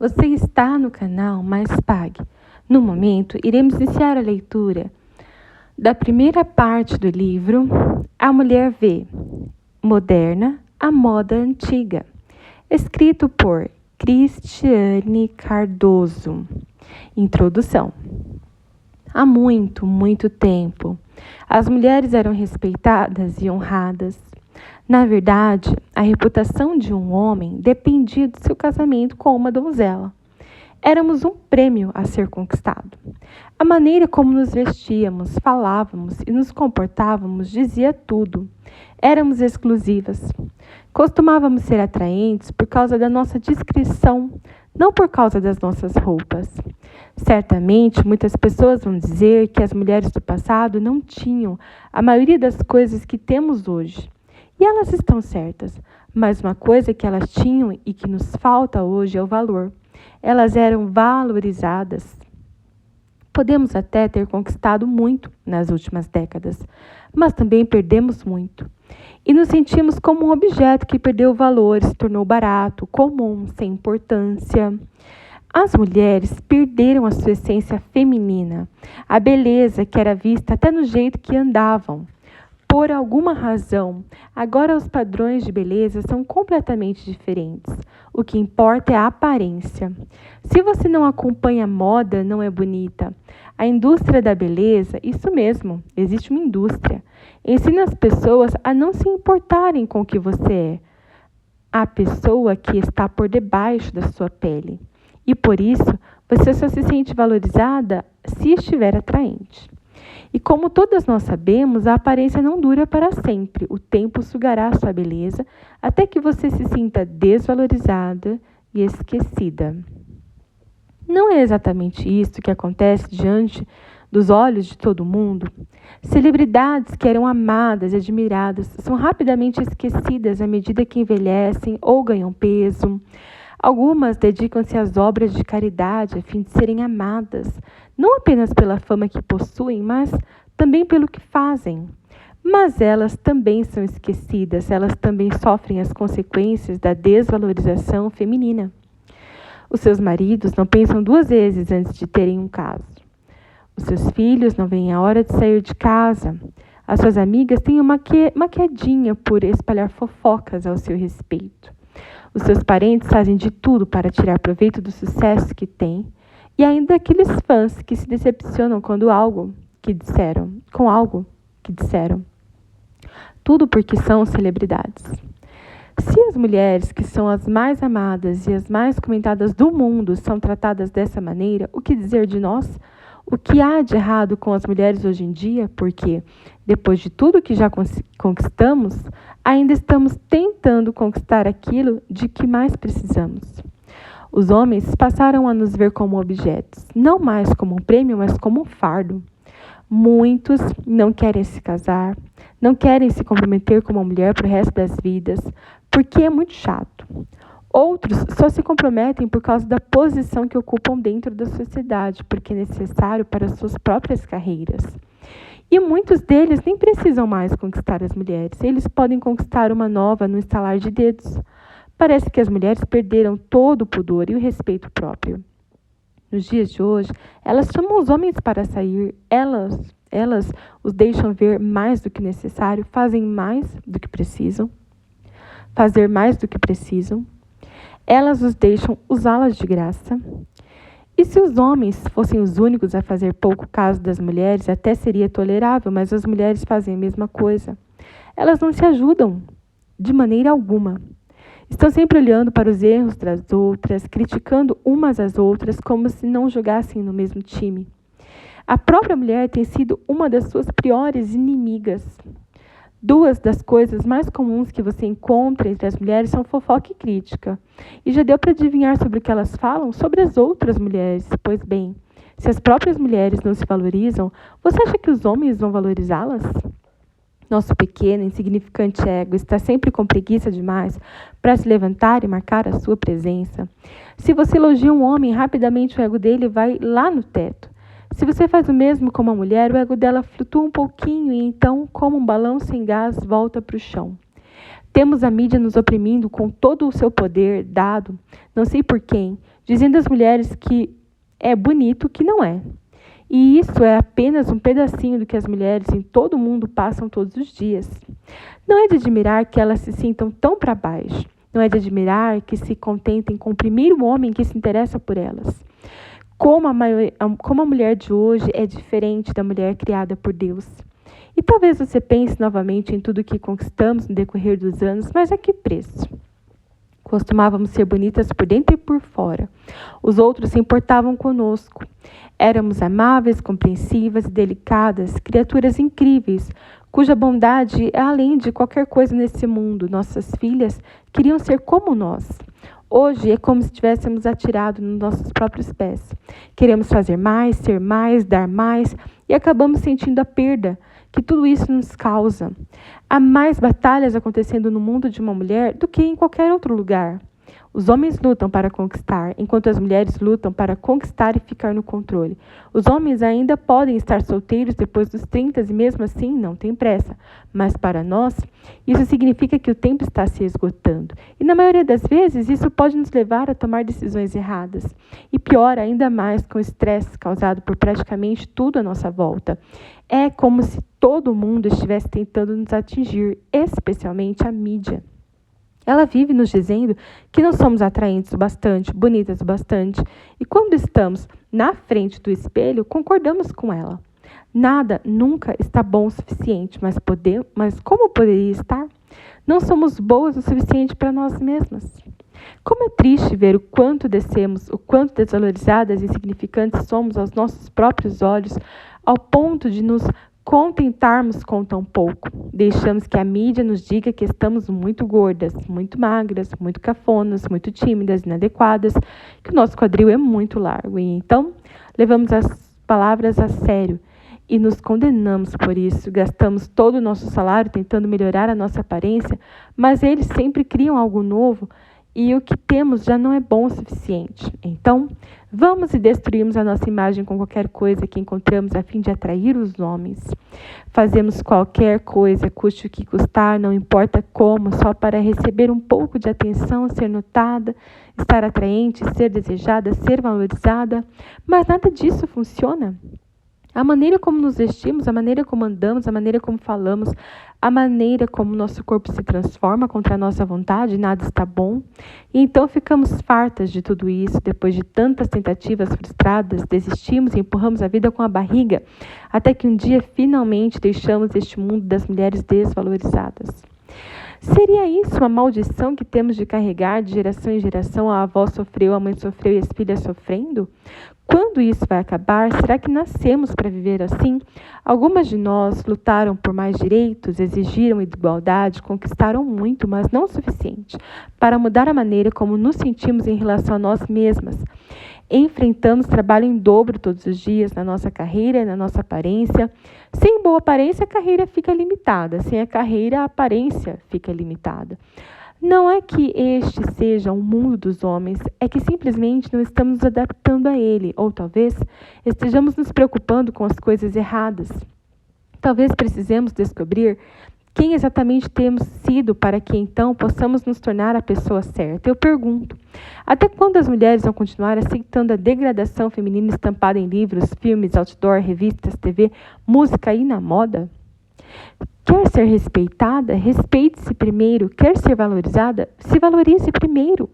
Você está no canal Mais Pague. No momento, iremos iniciar a leitura da primeira parte do livro A Mulher Vê, Moderna, a Moda Antiga, escrito por Cristiane Cardoso. Introdução. Há muito, muito tempo, as mulheres eram respeitadas e honradas. Na verdade, a reputação de um homem dependia do seu casamento com uma donzela. Éramos um prêmio a ser conquistado. A maneira como nos vestíamos, falávamos e nos comportávamos dizia tudo. Éramos exclusivas. Costumávamos ser atraentes por causa da nossa discrição, não por causa das nossas roupas. Certamente, muitas pessoas vão dizer que as mulheres do passado não tinham a maioria das coisas que temos hoje. E elas estão certas, mas uma coisa que elas tinham e que nos falta hoje é o valor. Elas eram valorizadas. Podemos até ter conquistado muito nas últimas décadas, mas também perdemos muito. E nos sentimos como um objeto que perdeu valor e se tornou barato, comum, sem importância. As mulheres perderam a sua essência feminina, a beleza que era vista até no jeito que andavam. Por alguma razão, agora os padrões de beleza são completamente diferentes. O que importa é a aparência. Se você não acompanha a moda, não é bonita. A indústria da beleza, isso mesmo, existe uma indústria. Ensina as pessoas a não se importarem com o que você é. A pessoa que está por debaixo da sua pele. E por isso, você só se sente valorizada se estiver atraente. E como todas nós sabemos, a aparência não dura para sempre. O tempo sugará a sua beleza até que você se sinta desvalorizada e esquecida. Não é exatamente isso que acontece diante dos olhos de todo mundo? Celebridades que eram amadas e admiradas são rapidamente esquecidas à medida que envelhecem ou ganham peso. Algumas dedicam-se às obras de caridade a fim de serem amadas, não apenas pela fama que possuem, mas também pelo que fazem. Mas elas também são esquecidas, elas também sofrem as consequências da desvalorização feminina. Os seus maridos não pensam duas vezes antes de terem um caso. Os seus filhos não veem a hora de sair de casa. As suas amigas têm uma quedinha por espalhar fofocas ao seu respeito. Os seus parentes fazem de tudo para tirar proveito do sucesso que têm, e ainda aqueles fãs que se decepcionam com algo que disseram. Tudo porque são celebridades. Se as mulheres, que são as mais amadas e as mais comentadas do mundo, são tratadas dessa maneira, o que dizer de nós? O que há de errado com as mulheres hoje em dia? Porque, depois de tudo que já conquistamos, ainda estamos tentando conquistar aquilo de que mais precisamos. Os homens passaram a nos ver como objetos, não mais como um prêmio, mas como um fardo. Muitos não querem se casar, não querem se comprometer com uma mulher para o resto das vidas, porque é muito chato. Outros só se comprometem por causa da posição que ocupam dentro da sociedade, porque é necessário para suas próprias carreiras. E muitos deles nem precisam mais conquistar as mulheres, eles podem conquistar uma nova no estalar de dedos. Parece que as mulheres perderam todo o pudor e o respeito próprio. Nos dias de hoje, elas chamam os homens para sair, elas os deixam ver mais do que necessário, fazem mais do que precisam, fazer mais do que precisam. Elas os deixam usá-las de graça. E se os homens fossem os únicos a fazer pouco caso das mulheres, até seria tolerável, mas as mulheres fazem a mesma coisa. Elas não se ajudam de maneira alguma. Estão sempre olhando para os erros das outras, criticando umas às outras como se não jogassem no mesmo time. A própria mulher tem sido uma das suas piores inimigas. Duas das coisas mais comuns que você encontra entre as mulheres são fofoca e crítica. E já deu para adivinhar sobre o que elas falam sobre as outras mulheres. Pois bem, se as próprias mulheres não se valorizam, você acha que os homens vão valorizá-las? Nosso pequeno, insignificante ego está sempre com preguiça demais para se levantar e marcar a sua presença. Se você elogia um homem, rapidamente o ego dele vai lá no teto. Se você faz o mesmo com uma mulher, o ego dela flutua um pouquinho e então, como um balão sem gás, volta para o chão. Temos a mídia nos oprimindo com todo o seu poder dado, não sei por quem, dizendo às mulheres que é bonito o que não é. E isso é apenas um pedacinho do que as mulheres em todo o mundo passam todos os dias. Não é de admirar que elas se sintam tão para baixo. Não é de admirar que se contentem com o primeiro homem que se interessa por elas. Como a mulher de hoje é diferente da mulher criada por Deus. E talvez você pense novamente em tudo que conquistamos no decorrer dos anos, mas a que preço? Costumávamos ser bonitas por dentro e por fora. Os outros se importavam conosco. Éramos amáveis, compreensivas e delicadas, criaturas incríveis, cuja bondade é além de qualquer coisa nesse mundo. Nossas filhas queriam ser como nós. Hoje é como se tivéssemos atirado nos nossos próprios pés. Queremos fazer mais, ser mais, dar mais e acabamos sentindo a perda que tudo isso nos causa. Há mais batalhas acontecendo no mundo de uma mulher do que em qualquer outro lugar. Os homens lutam para conquistar, enquanto as mulheres lutam para conquistar e ficar no controle. Os homens ainda podem estar solteiros depois dos 30 e mesmo assim não têm pressa. Mas para nós, isso significa que o tempo está se esgotando. E na maioria das vezes, isso pode nos levar a tomar decisões erradas. E pior ainda mais com o estresse causado por praticamente tudo à nossa volta. É como se todo mundo estivesse tentando nos atingir, especialmente a mídia. Ela vive nos dizendo que não somos atraentes o bastante, bonitas o bastante. E quando estamos na frente do espelho, concordamos com ela. Nada nunca está bom o suficiente, mas como poderia estar? Não somos boas o suficiente para nós mesmas. Como é triste ver o quanto descemos, o quanto desvalorizadas e insignificantes somos aos nossos próprios olhos, ao ponto de nos contentarmos com tão pouco. Deixamos que a mídia nos diga que estamos muito gordas, muito magras, muito cafonas, muito tímidas, inadequadas, que o nosso quadril é muito largo. E então, levamos as palavras a sério e nos condenamos por isso. Gastamos todo o nosso salário tentando melhorar a nossa aparência, mas eles sempre criam algo novo e o que temos já não é bom o suficiente. Então, vamos e destruímos a nossa imagem com qualquer coisa que encontramos a fim de atrair os homens. Fazemos qualquer coisa, custe o que custar, não importa como, só para receber um pouco de atenção, ser notada, estar atraente, ser desejada, ser valorizada. Mas nada disso funciona. A maneira como nos vestimos, a maneira como andamos, a maneira como falamos, a maneira como nosso corpo se transforma contra a nossa vontade, nada está bom. E então ficamos fartas de tudo isso. Depois de tantas tentativas frustradas, desistimos e empurramos a vida com a barriga, até que um dia finalmente deixamos este mundo das mulheres desvalorizadas. Seria isso uma maldição que temos de carregar de geração em geração? A avó sofreu, a mãe sofreu e as filhas sofrendo? Quando isso vai acabar? Será que nascemos para viver assim? Algumas de nós lutaram por mais direitos, exigiram igualdade, conquistaram muito, mas não o suficiente para mudar a maneira como nos sentimos em relação a nós mesmas. Enfrentamos trabalho em dobro todos os dias na nossa carreira e na nossa aparência. Sem boa aparência, a carreira fica limitada. Sem a carreira, a aparência fica limitada. Não é que este seja o mundo dos homens, é que simplesmente não estamos nos adaptando a ele, ou talvez estejamos nos preocupando com as coisas erradas. Talvez precisemos descobrir quem exatamente temos sido para que então possamos nos tornar a pessoa certa. Eu pergunto, até quando as mulheres vão continuar aceitando a degradação feminina estampada em livros, filmes, outdoor, revistas, TV, música e na moda? Quer ser respeitada? Respeite-se primeiro. Quer ser valorizada? Se valorize primeiro.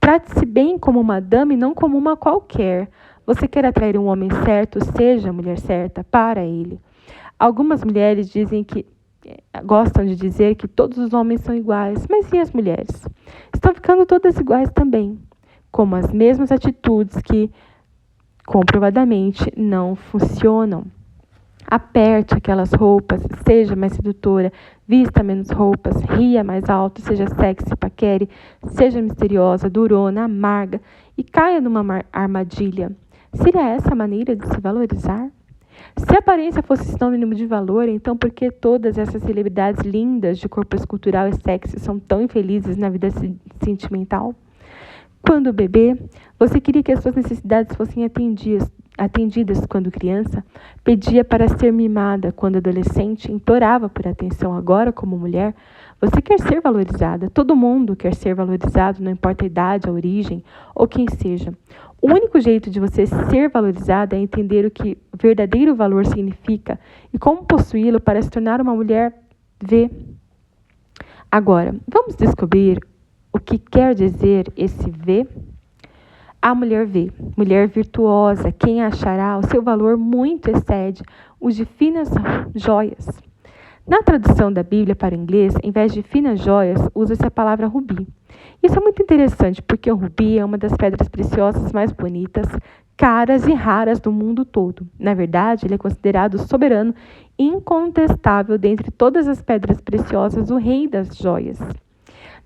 Trate-se bem como uma dama e não como uma qualquer. Você quer atrair um homem certo? Seja a mulher certa para ele. Algumas mulheres gostam de dizer que todos os homens são iguais, mas e as mulheres? Estão ficando todas iguais também, como as mesmas atitudes que comprovadamente não funcionam. Aperte aquelas roupas, seja mais sedutora, vista menos roupas, ria mais alto, seja sexy, paquere, seja misteriosa, durona, amarga e caia numa armadilha. Seria essa a maneira de se valorizar? Se a aparência fosse sinônimo de valor, então por que todas essas celebridades lindas de corpo escultural e sexy são tão infelizes na vida sentimental? Quando bebê, você queria que as suas necessidades fossem atendidas quando criança, pedia para ser mimada quando adolescente, implorava por atenção agora como mulher. Você quer ser valorizada. Todo mundo quer ser valorizado, não importa a idade, a origem ou quem seja. O único jeito de você ser valorizada é entender o que verdadeiro valor significa e como possuí-lo para se tornar uma mulher V. Agora, vamos descobrir o que quer dizer esse V? A mulher V, mulher virtuosa, quem achará o seu valor muito excede o de finas joias. Na tradução da Bíblia para o inglês, em vez de finas joias, usa-se a palavra rubi. Isso é muito interessante porque o rubi é uma das pedras preciosas mais bonitas, caras e raras do mundo todo. Na verdade, ele é considerado o soberano incontestável dentre todas as pedras preciosas, o rei das joias.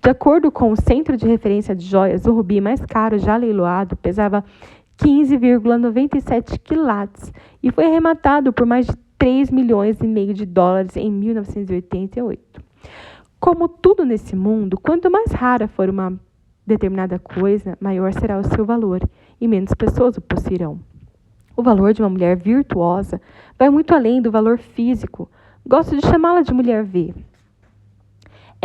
De acordo com o Centro de Referência de Joias, o rubi mais caro já leiloado pesava 15,97 quilates e foi arrematado por mais de 3 milhões e meio de dólares em 1988. Como tudo nesse mundo, quanto mais rara for uma determinada coisa, maior será o seu valor e menos pessoas o possuirão. O valor de uma mulher virtuosa vai muito além do valor físico. Gosto de chamá-la de mulher V.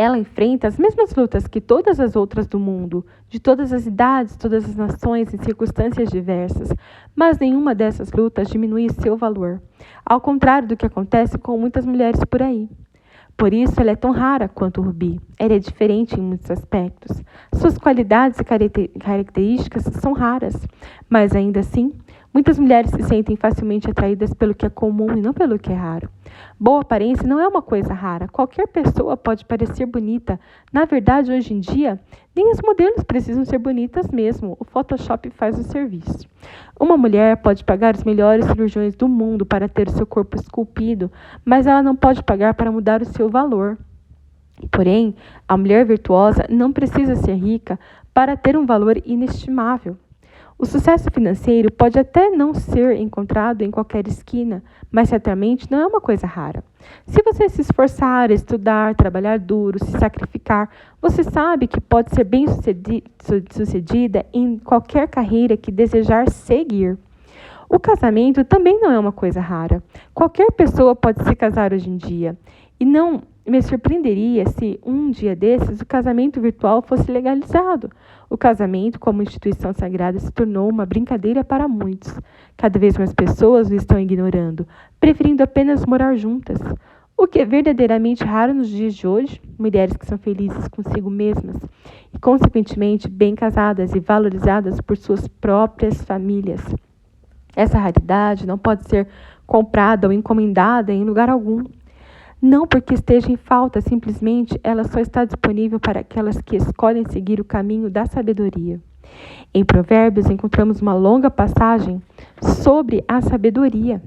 Ela enfrenta as mesmas lutas que todas as outras do mundo, de todas as idades, todas as nações e circunstâncias diversas, mas nenhuma dessas lutas diminui seu valor, ao contrário do que acontece com muitas mulheres por aí. Por isso, ela é tão rara quanto o rubi. Ela é diferente em muitos aspectos. Suas qualidades e características são raras, mas ainda assim, muitas mulheres se sentem facilmente atraídas pelo que é comum e não pelo que é raro. Boa aparência não é uma coisa rara. Qualquer pessoa pode parecer bonita. Na verdade, hoje em dia, nem as modelos precisam ser bonitas mesmo. O Photoshop faz o serviço. Uma mulher pode pagar os melhores cirurgiões do mundo para ter o seu corpo esculpido, mas ela não pode pagar para mudar o seu valor. Porém, a mulher virtuosa não precisa ser rica para ter um valor inestimável. O sucesso financeiro pode até não ser encontrado em qualquer esquina, mas certamente não é uma coisa rara. Se você se esforçar, estudar, trabalhar duro, se sacrificar, você sabe que pode ser bem-sucedida em qualquer carreira que desejar seguir. O casamento também não é uma coisa rara. Qualquer pessoa pode se casar hoje em dia. E não me surpreenderia se, um dia desses, o casamento virtual fosse legalizado. O casamento, como instituição sagrada, se tornou uma brincadeira para muitos. Cada vez mais pessoas o estão ignorando, preferindo apenas morar juntas. O que é verdadeiramente raro nos dias de hoje, mulheres que são felizes consigo mesmas e, consequentemente, bem casadas e valorizadas por suas próprias famílias. Essa raridade não pode ser comprada ou encomendada em lugar algum. Não porque esteja em falta, simplesmente ela só está disponível para aquelas que escolhem seguir o caminho da sabedoria. Em Provérbios encontramos uma longa passagem sobre a sabedoria.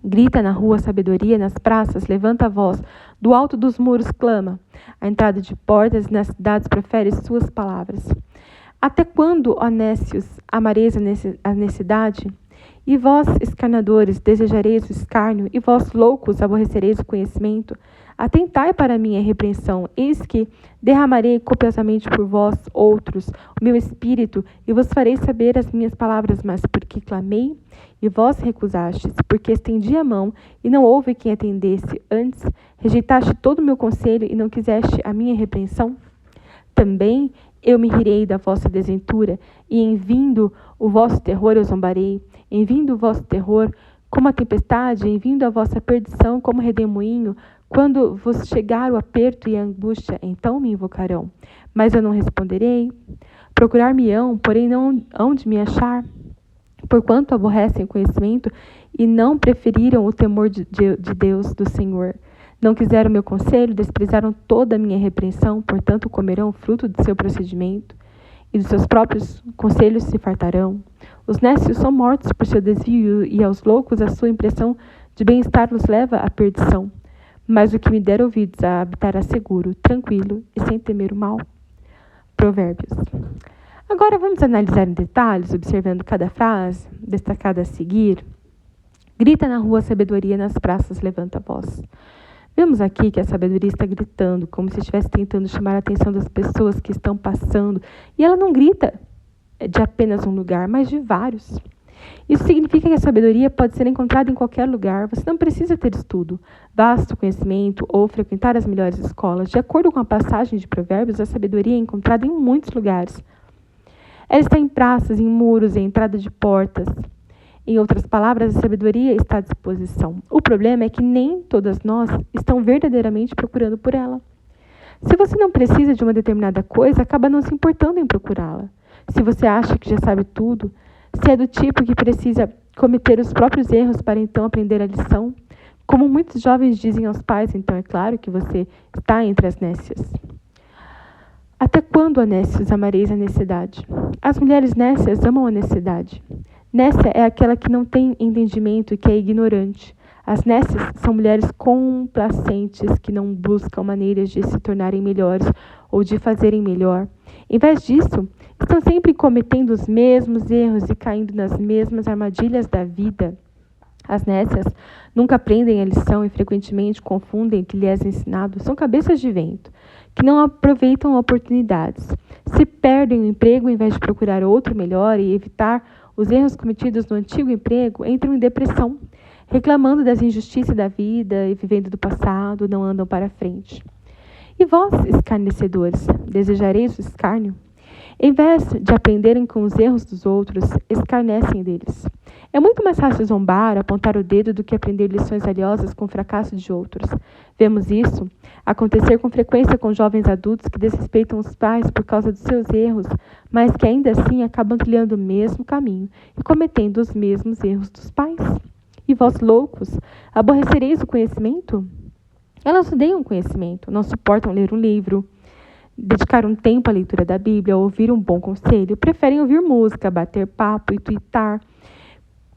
Grita na rua a sabedoria, nas praças, levanta a voz, do alto dos muros clama. À entrada de portas e nas cidades profere suas palavras. Até quando, ó nécios, amareis a necessidade? E vós, escarnadores, desejareis o escárnio, e vós, loucos, aborrecereis o conhecimento? Atentai para a minha repreensão, eis que derramarei copiosamente por vós, outros, o meu espírito, e vos farei saber as minhas palavras, mas porque clamei, e vós recusastes, porque estendi a mão, e não houve quem atendesse, antes rejeitaste todo o meu conselho, e não quiseste a minha repreensão? Também eu me rirei da vossa desventura, e em vindo o vosso terror eu zombarei. Em vindo o vosso terror, como a tempestade, em vindo a vossa perdição, como redemoinho, quando vos chegar o aperto e a angústia, então me invocarão. Mas eu não responderei. Procurar-me-ão, porém não hão de me achar. Porquanto aborrecem o conhecimento e não preferiram o temor de Deus, do Senhor. Não quiseram meu conselho, desprezaram toda a minha repreensão, portanto comerão o fruto do seu procedimento, e dos seus próprios conselhos se fartarão. Os nécios são mortos por seu desvio, e aos loucos a sua impressão de bem-estar os leva à perdição. Mas o que me der ouvidos habitará seguro, tranquilo e sem temer o mal. Provérbios. Agora vamos analisar em detalhes, observando cada frase destacada a seguir. Grita na rua a sabedoria, nas praças levanta a voz. Vemos aqui que a sabedoria está gritando, como se estivesse tentando chamar a atenção das pessoas que estão passando. E ela não grita de apenas um lugar, mas de vários. Isso significa que a sabedoria pode ser encontrada em qualquer lugar. Você não precisa ter estudo, vasto conhecimento ou frequentar as melhores escolas. De acordo com a passagem de Provérbios, a sabedoria é encontrada em muitos lugares. Ela está em praças, em muros, em entrada de portas. Em outras palavras, a sabedoria está à disposição. O problema é que nem todas nós estamos verdadeiramente procurando por ela. Se você não precisa de uma determinada coisa, acaba não se importando em procurá-la. Se você acha que já sabe tudo, se é do tipo que precisa cometer os próprios erros para então aprender a lição, como muitos jovens dizem aos pais, então é claro que você está entre as nécias. Até quando, ó nécios, amareis a necessidade? As mulheres nécias amam a necessidade. Nécia é aquela que não tem entendimento e que é ignorante. As nécias são mulheres complacentes que não buscam maneiras de se tornarem melhores ou de fazerem melhor. Em vez disso, estão sempre cometendo os mesmos erros e caindo nas mesmas armadilhas da vida. As nécias nunca aprendem a lição e frequentemente confundem o que lhes é ensinado. São cabeças de vento, que não aproveitam oportunidades. Se perdem o emprego em vez de procurar outro melhor e evitar os erros cometidos no antigo emprego, entram em depressão, reclamando das injustiças da vida e vivendo do passado, não andam para frente. E vós, escarnecedores, desejareis o escárnio? Em vez de aprenderem com os erros dos outros, escarnecem deles. É muito mais fácil zombar, apontar o dedo do que aprender lições valiosas com o fracasso de outros. Vemos isso acontecer com frequência com jovens adultos que desrespeitam os pais por causa dos seus erros, mas que ainda assim acabam trilhando o mesmo caminho e cometendo os mesmos erros dos pais. E vós, loucos, aborrecereis o conhecimento? Elas odeiam o conhecimento, não suportam ler um livro, dedicar um tempo à leitura da Bíblia, ouvir um bom conselho, preferem ouvir música, bater papo e tuitar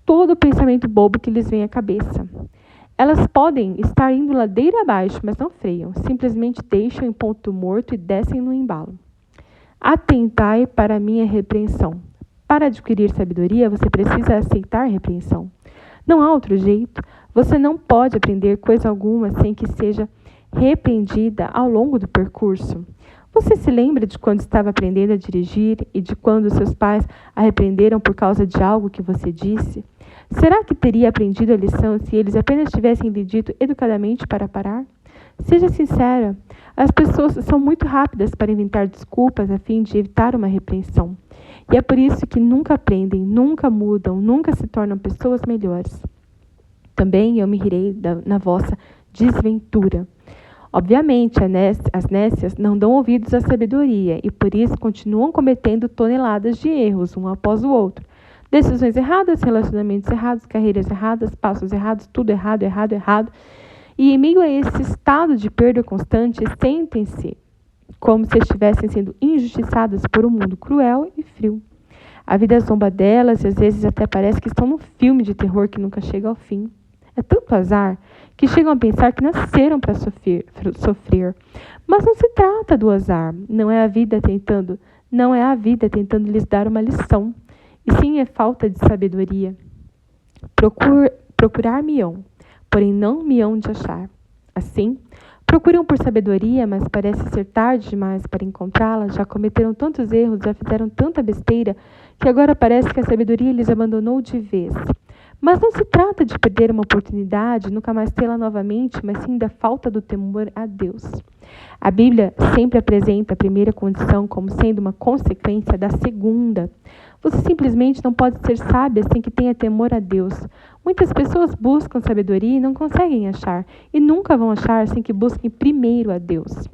todo o pensamento bobo que lhes vem à cabeça. Elas podem estar indo ladeira abaixo, mas não freiam, simplesmente deixam em ponto morto e descem no embalo. Atentai para a minha repreensão. Para adquirir sabedoria, você precisa aceitar repreensão. Não há outro jeito. Você não pode aprender coisa alguma sem que seja repreendida ao longo do percurso. Você se lembra de quando estava aprendendo a dirigir e de quando seus pais a repreenderam por causa de algo que você disse? Será que teria aprendido a lição se eles apenas tivessem lhe dito educadamente para parar? Seja sincera, as pessoas são muito rápidas para inventar desculpas a fim de evitar uma repreensão. E é por isso que nunca aprendem, nunca mudam, nunca se tornam pessoas melhores. Também eu me rirei na vossa desventura. Obviamente, as nécias não dão ouvidos à sabedoria e por isso continuam cometendo toneladas de erros, um após o outro. Decisões erradas, relacionamentos errados, carreiras erradas, passos errados, tudo errado, errado, errado. E em meio a esse estado de perda constante, sentem-se como se estivessem sendo injustiçadas por um mundo cruel e frio. A vida zomba delas e às vezes até parece que estão num filme de terror que nunca chega ao fim. É tanto azar que chegam a pensar que nasceram para sofrer. Mas não se trata do azar, não é a vida tentando lhes dar uma lição, e sim é falta de sabedoria. Procurar-me-ão, porém não me hão de achar. Assim, procuram por sabedoria, mas parece ser tarde demais para encontrá-la, já cometeram tantos erros, já fizeram tanta besteira, que agora parece que a sabedoria lhes abandonou de vez. Mas não se trata de perder uma oportunidade, nunca mais tê-la novamente, mas sim da falta do temor a Deus. A Bíblia sempre apresenta a primeira condição como sendo uma consequência da segunda. Você simplesmente não pode ser sábia sem que tenha temor a Deus. Muitas pessoas buscam sabedoria e não conseguem achar, e nunca vão achar sem que busquem primeiro a Deus.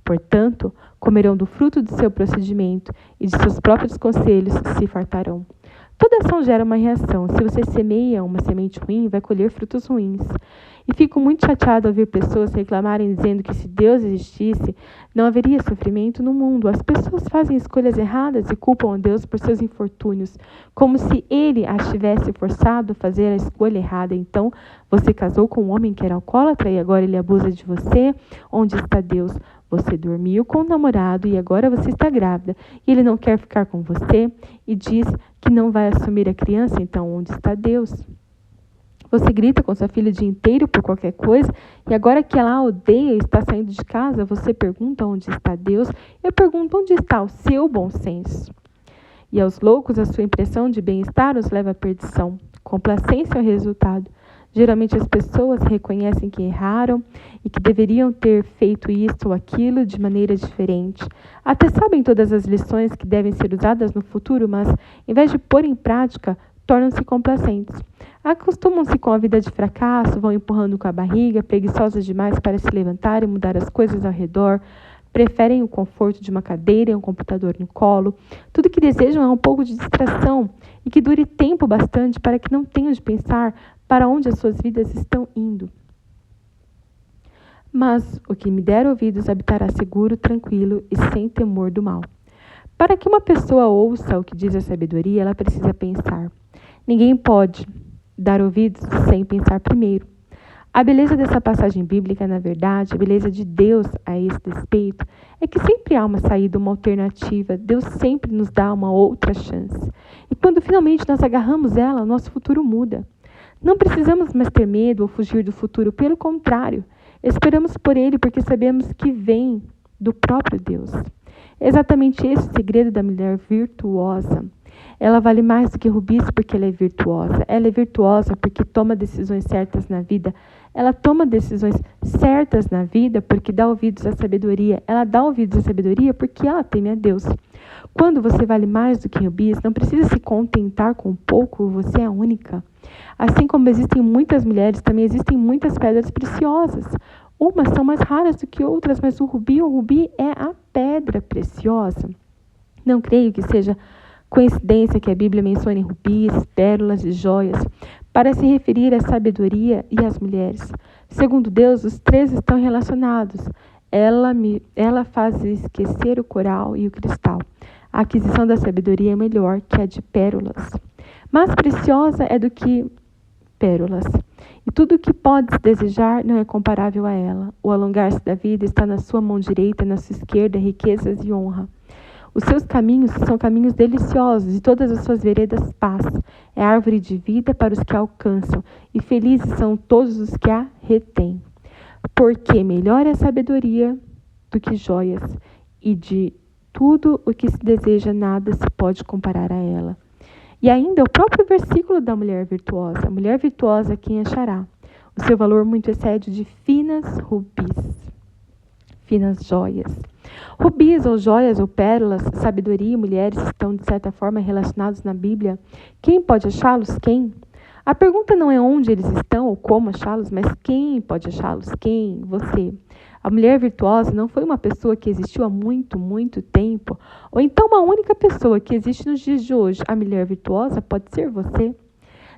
Portanto, comerão do fruto do seu procedimento e de seus próprios conselhos se fartarão. Toda ação gera uma reação. Se você semeia uma semente ruim, vai colher frutos ruins. E fico muito chateada ao ver pessoas reclamarem dizendo que se Deus existisse, não haveria sofrimento no mundo. As pessoas fazem escolhas erradas e culpam a Deus por seus infortúnios, como se Ele as tivesse forçado a fazer a escolha errada. Então, você casou com um homem que era alcoólatra e agora ele abusa de você? Onde está Deus? Você dormiu com o namorado e agora você está grávida. E ele não quer ficar com você e diz que não vai assumir a criança, então onde está Deus? Você grita com sua filha o dia inteiro por qualquer coisa e agora que ela a odeia e está saindo de casa, você pergunta onde está Deus? Eu pergunto onde está o seu bom senso. E aos loucos a sua impressão de bem-estar os leva à perdição. Complacência é o resultado. Geralmente as pessoas reconhecem que erraram e que deveriam ter feito isto ou aquilo de maneira diferente. Até sabem todas as lições que devem ser usadas no futuro, mas, em vez de pôr em prática, tornam-se complacentes. Acostumam-se com a vida de fracasso, vão empurrando com a barriga, preguiçosas demais para se levantar e mudar as coisas ao redor, preferem o conforto de uma cadeira e um computador no colo. Tudo que desejam é um pouco de distração e que dure tempo bastante para que não tenham de pensar para onde as suas vidas estão indo. Mas o que me der ouvidos habitará seguro, tranquilo e sem temor do mal. Para que uma pessoa ouça o que diz a sabedoria, ela precisa pensar. Ninguém pode dar ouvidos sem pensar primeiro. A beleza dessa passagem bíblica, na verdade, a beleza de Deus a esse respeito, é que sempre há uma saída, uma alternativa. Deus sempre nos dá uma outra chance. E quando finalmente nós agarramos ela, nosso futuro muda. Não precisamos mais ter medo ou fugir do futuro, pelo contrário, esperamos por ele porque sabemos que vem do próprio Deus. É exatamente esse o segredo da mulher virtuosa. Ela vale mais do que rubis porque ela é virtuosa. Ela é virtuosa porque toma decisões certas na vida. Ela toma decisões certas na vida porque dá ouvidos à sabedoria. Ela dá ouvidos à sabedoria porque ela teme a Deus. Quando você vale mais do que rubis, não precisa se contentar com pouco, você é a única. Assim como existem muitas mulheres, também existem muitas pedras preciosas. Umas são mais raras do que outras, mas o rubi é a pedra preciosa. Não creio que seja coincidência que a Bíblia mencione rubis, pérolas e joias para se referir à sabedoria e às mulheres. Segundo Deus, os três estão relacionados. Ela faz esquecer o coral e o cristal. A aquisição da sabedoria é melhor que a de pérolas. Mais preciosa é do que pérolas. E tudo o que podes desejar não é comparável a ela. O alongar-se da vida está na sua mão direita, na sua esquerda, riquezas e honra. Os seus caminhos são caminhos deliciosos e todas as suas veredas paz. É árvore de vida para os que a alcançam e felizes são todos os que a retêm. Porque melhor é a sabedoria do que joias e de tudo o que se deseja nada se pode comparar a ela. E ainda o próprio versículo da mulher virtuosa. A mulher virtuosa quem achará? O seu valor muito excede de finas rubis, finas joias. Rubis ou joias ou pérolas, sabedoria e mulheres estão de certa forma relacionados na Bíblia. Quem pode achá-los? Quem? A pergunta não é onde eles estão ou como achá-los, mas quem pode achá-los? Quem? Você. A mulher virtuosa não foi uma pessoa que existiu há muito, muito tempo, ou então uma única pessoa que existe nos dias de hoje. A mulher virtuosa pode ser você.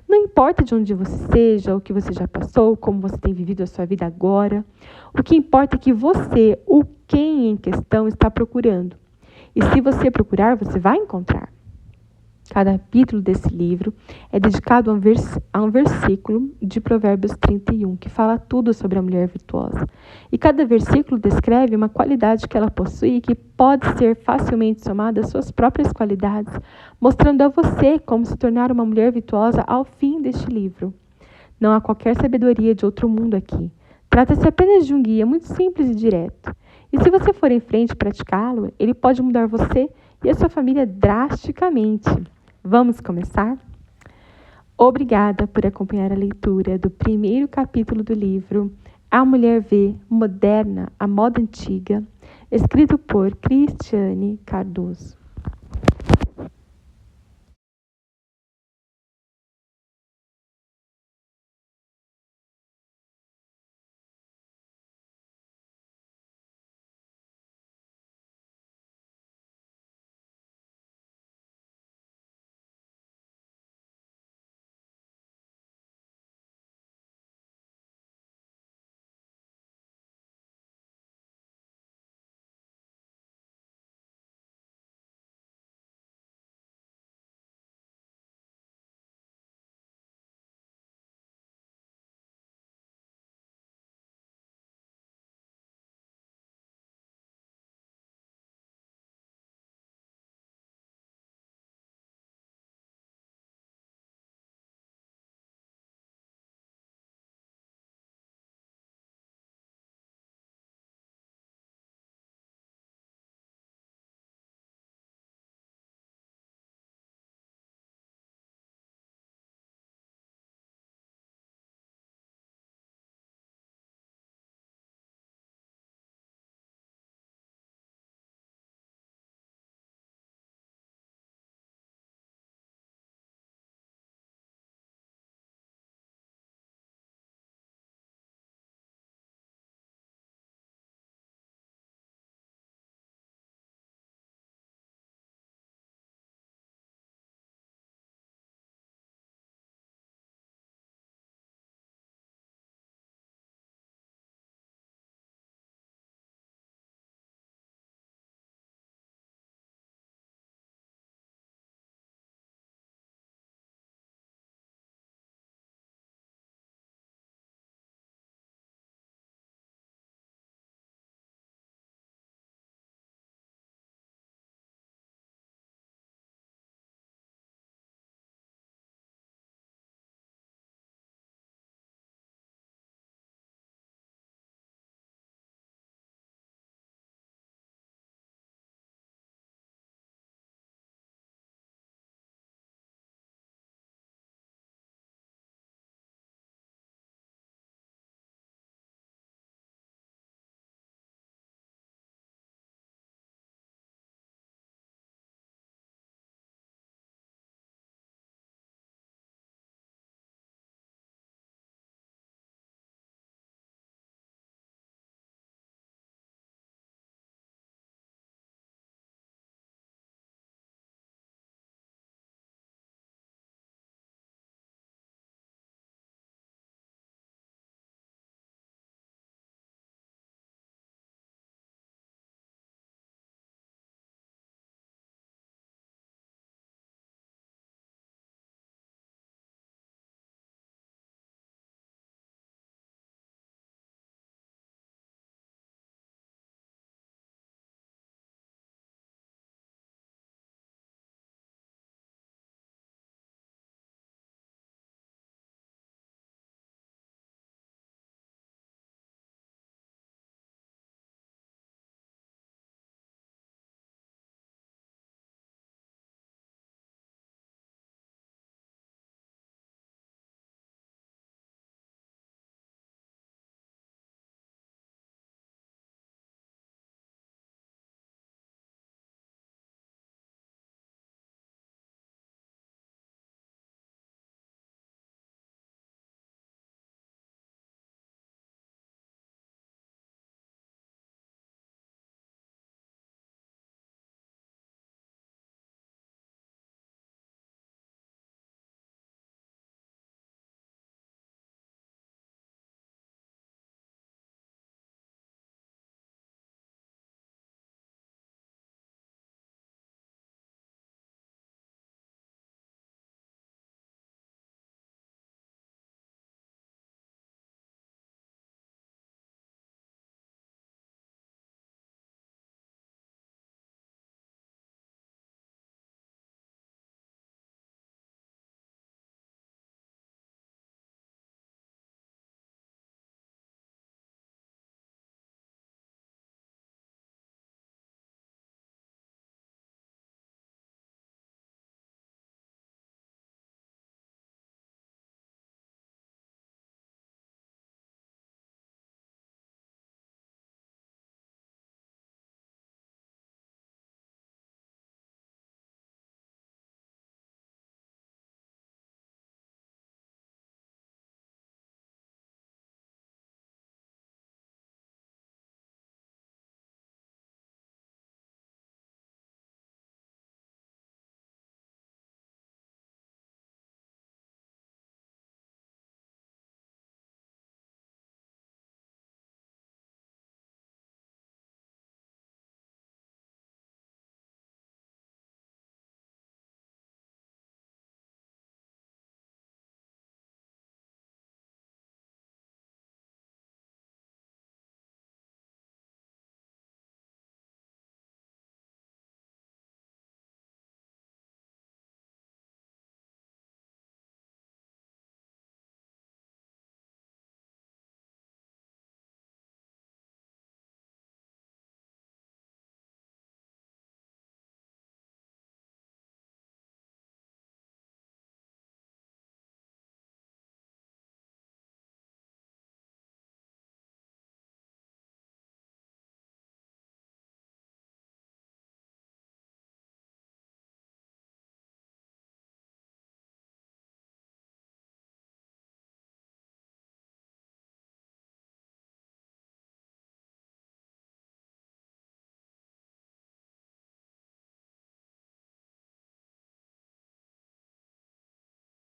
Não importa de onde você seja, o que você já passou, como você tem vivido a sua vida agora. O que importa é que você, o quem em questão, está procurando. E se você procurar, você vai encontrar. Cada capítulo desse livro é dedicado a um versículo de Provérbios 31, que fala tudo sobre a mulher virtuosa. E cada versículo descreve uma qualidade que ela possui e que pode ser facilmente somada às suas próprias qualidades, mostrando a você como se tornar uma mulher virtuosa ao fim deste livro. Não há qualquer sabedoria de outro mundo aqui. Trata-se apenas de um guia muito simples e direto. E se você for em frente e praticá-lo, ele pode mudar você e a sua família drasticamente. Vamos começar? Obrigada por acompanhar a leitura do primeiro capítulo do livro A Mulher V, Moderna, a Moda Antiga, escrito por Cristiane Cardoso.